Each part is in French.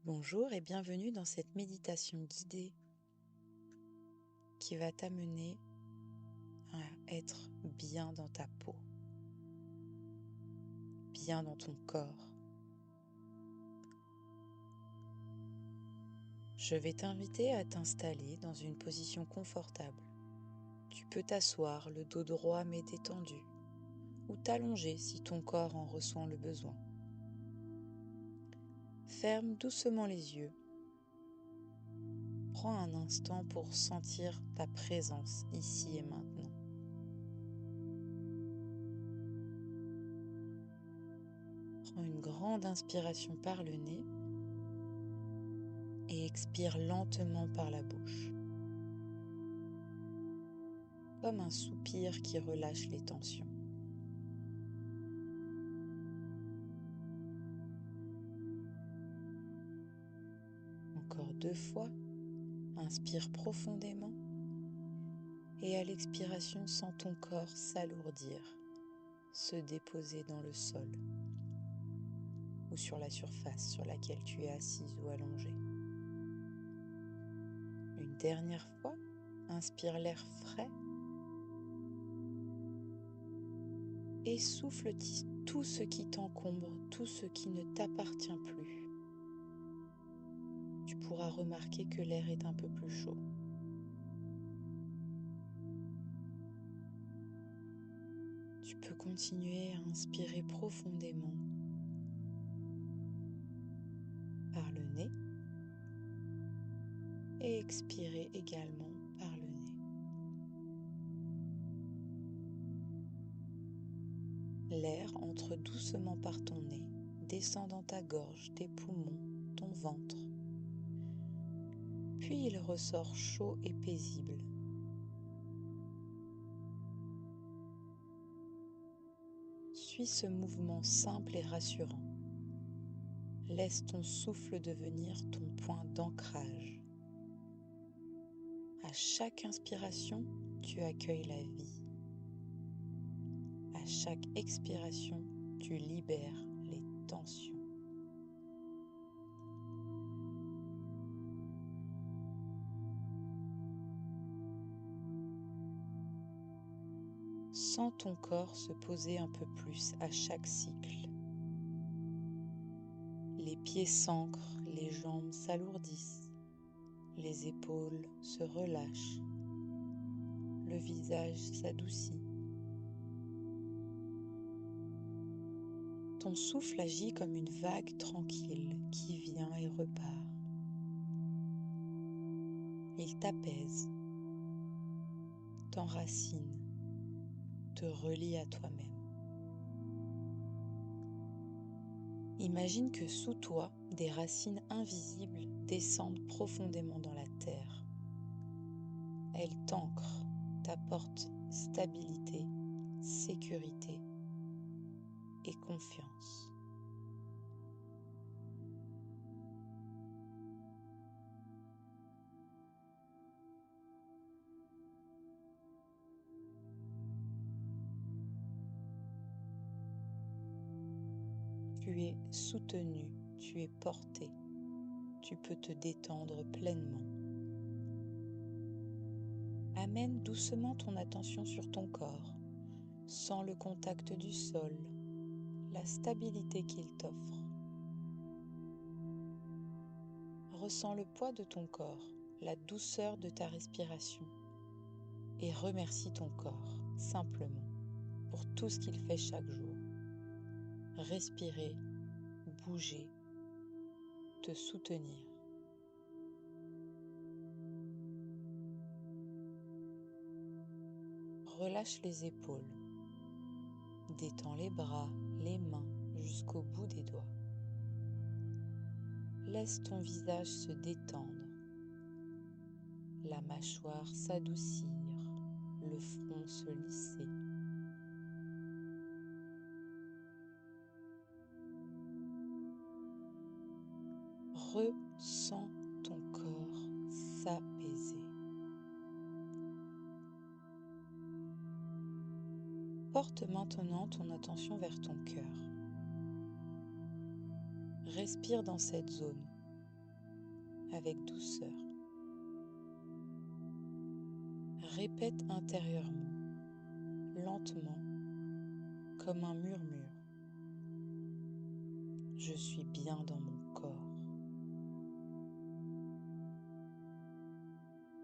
Bonjour et bienvenue dans cette méditation guidée qui va t'amener à être bien dans ta peau, bien dans ton corps. Je vais t'inviter à t'installer dans une position confortable. Tu peux t'asseoir, le dos droit mais détendu, ou t'allonger si ton corps en ressent le besoin. Ferme doucement les yeux. Prends un instant pour sentir ta présence ici et maintenant. Prends une grande inspiration par le nez et expire lentement par la bouche, comme un soupir qui relâche les tensions. Encore 2 fois, inspire profondément et à l'expiration, sens ton corps s'alourdir, se déposer dans le sol ou sur la surface sur laquelle tu es assise ou allongée. Une dernière fois, inspire l'air frais et souffle tout ce qui t'encombre, tout ce qui ne t'appartient plus. Tu pourras remarquer que l'air est un peu plus chaud. Tu peux continuer à inspirer profondément par le nez et expirer également par le nez. L'air entre doucement par ton nez, descend dans ta gorge, tes poumons, ton ventre. Puis il ressort chaud et paisible. Suis ce mouvement simple et rassurant. Laisse ton souffle devenir ton point d'ancrage. À chaque inspiration, tu accueilles la vie. À chaque expiration, tu libères les tensions. Sens ton corps se poser un peu plus à chaque cycle. Les pieds s'ancrent, les jambes s'alourdissent, les épaules se relâchent, le visage s'adoucit. Ton souffle agit comme une vague tranquille qui vient et repart. Il t'apaise, t'enracine, te relie à toi-même. Imagine que sous toi, des racines invisibles descendent profondément dans la terre. Elles t'ancrent, t'apportent stabilité, sécurité et confiance. Tu es soutenu, tu es porté, tu peux te détendre pleinement. Amène doucement ton attention sur ton corps, sens le contact du sol, la stabilité qu'il t'offre. Ressens le poids de ton corps, la douceur de ta respiration et remercie ton corps simplement pour tout ce qu'il fait chaque jour. Respirer, bouger, te soutenir. Relâche les épaules, détends les bras, les mains jusqu'au bout des doigts. Laisse ton visage se détendre, la mâchoire s'adoucir, le front se lisser. Ressens ton corps s'apaiser. Porte maintenant ton attention vers ton cœur. Respire dans cette zone. avec douceur. Répète intérieurement, lentement, comme un murmure. Je suis bien dans mon corps.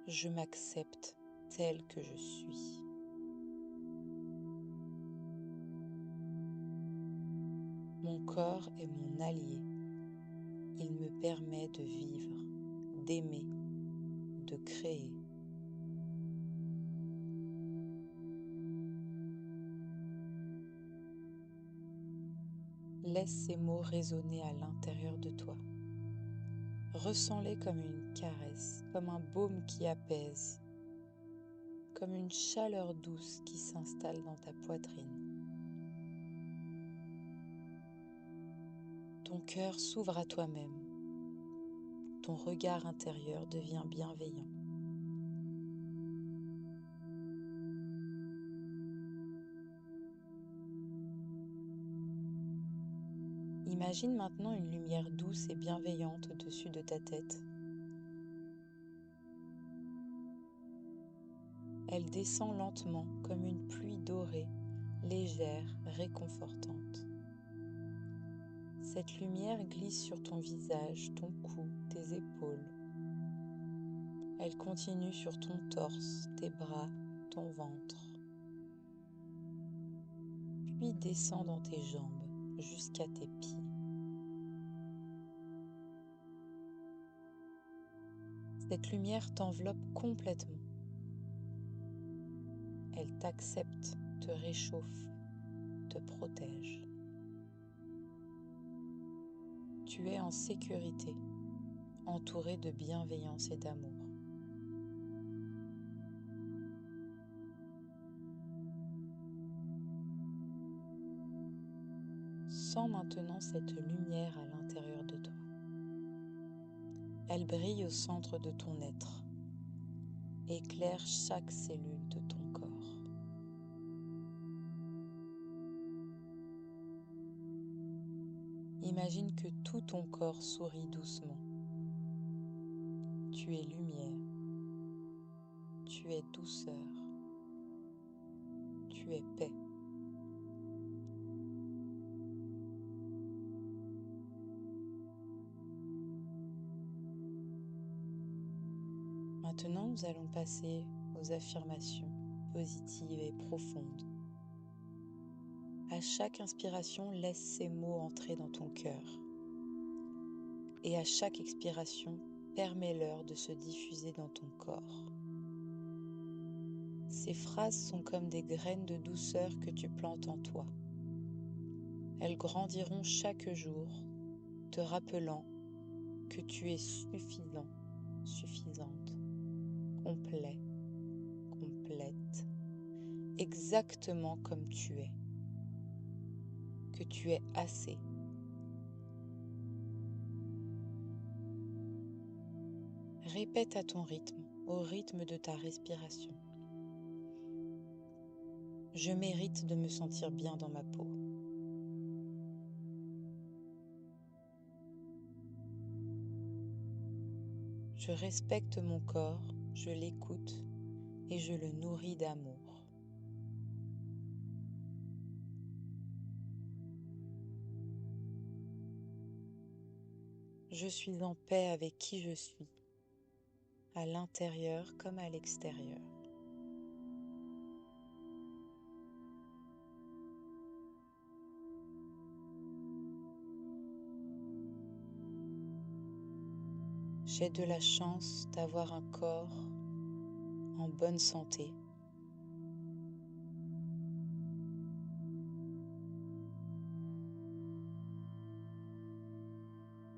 Je m'accepte tel que je suis. Mon corps est mon allié. Il me permet de vivre, d'aimer, de créer. Laisse ces mots résonner à l'intérieur de toi. Ressens-les comme une caresse, comme un baume qui apaise, comme une chaleur douce qui s'installe dans ta poitrine. Ton cœur s'ouvre à toi-même. Ton regard intérieur devient bienveillant. Imagine maintenant une lumière douce et bienveillante au-dessus de ta tête. Elle descend lentement comme une pluie dorée, légère, réconfortante. Cette lumière glisse sur ton visage, ton cou, tes épaules. Elle continue sur ton torse, tes bras, ton ventre. Puis descend dans tes jambes jusqu'à tes pieds. Cette lumière t'enveloppe complètement. Elle t'accepte, te réchauffe, te protège. Tu es en sécurité, entouré de bienveillance et d'amour. Sens maintenant cette lumière à l'intérieur de toi. Elle brille au centre de ton être, éclaire chaque cellule de ton corps. Imagine que tout ton corps sourit doucement. Tu es lumière, tu es douceur, tu es paix. Maintenant, nous allons passer aux affirmations positives et profondes. À chaque inspiration, laisse ces mots entrer dans ton cœur. Et à chaque expiration, permets-leur de se diffuser dans ton corps. Ces phrases sont comme des graines de douceur que tu plantes en toi. Elles grandiront chaque jour, te rappelant que tu es suffisant, suffisante, complet, complète, exactement comme tu es, que tu es assez. Répète à ton rythme, au rythme de ta respiration. Je mérite de me sentir bien dans ma peau. Je respecte mon corps, je l'écoute et je le nourris d'amour. Je suis en paix avec qui je suis, à l'intérieur comme à l'extérieur. J'ai de la chance d'avoir un corps en bonne santé.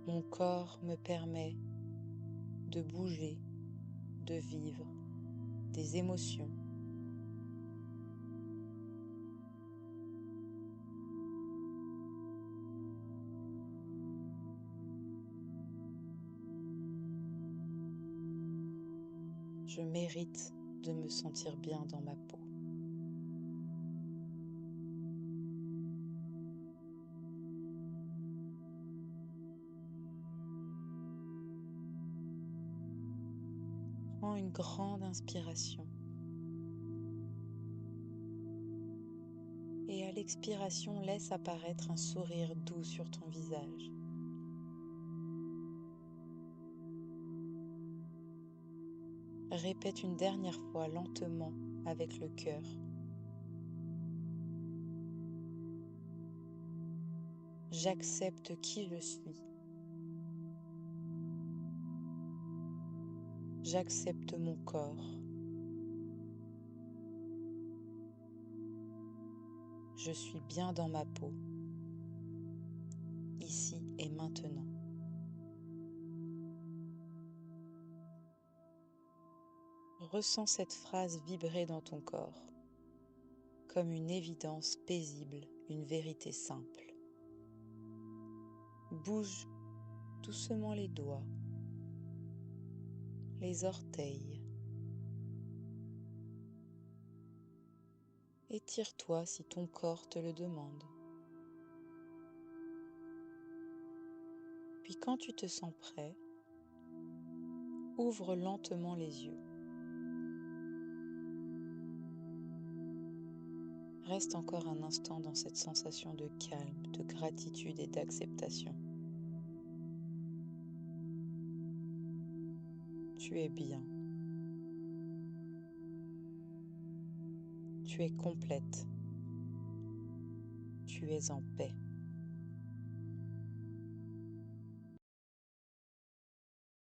Mon corps me permet de bouger, de vivre des émotions. Je mérite de me sentir bien dans ma peau. Prends une grande inspiration. Et à l'expiration, laisse apparaître un sourire doux sur ton visage. Répète une dernière fois lentement avec le cœur. J'accepte qui je suis. J'accepte mon corps. Je suis bien dans ma peau, ici et maintenant. Ressens cette phrase vibrer dans ton corps, comme une évidence paisible, une vérité simple. Bouge doucement les doigts, les orteils. Étire-toi si ton corps te le demande. Puis quand tu te sens prêt, ouvre lentement les yeux. Reste encore un instant dans cette sensation de calme, de gratitude et d'acceptation. Tu es bien. Tu es complète. Tu es en paix.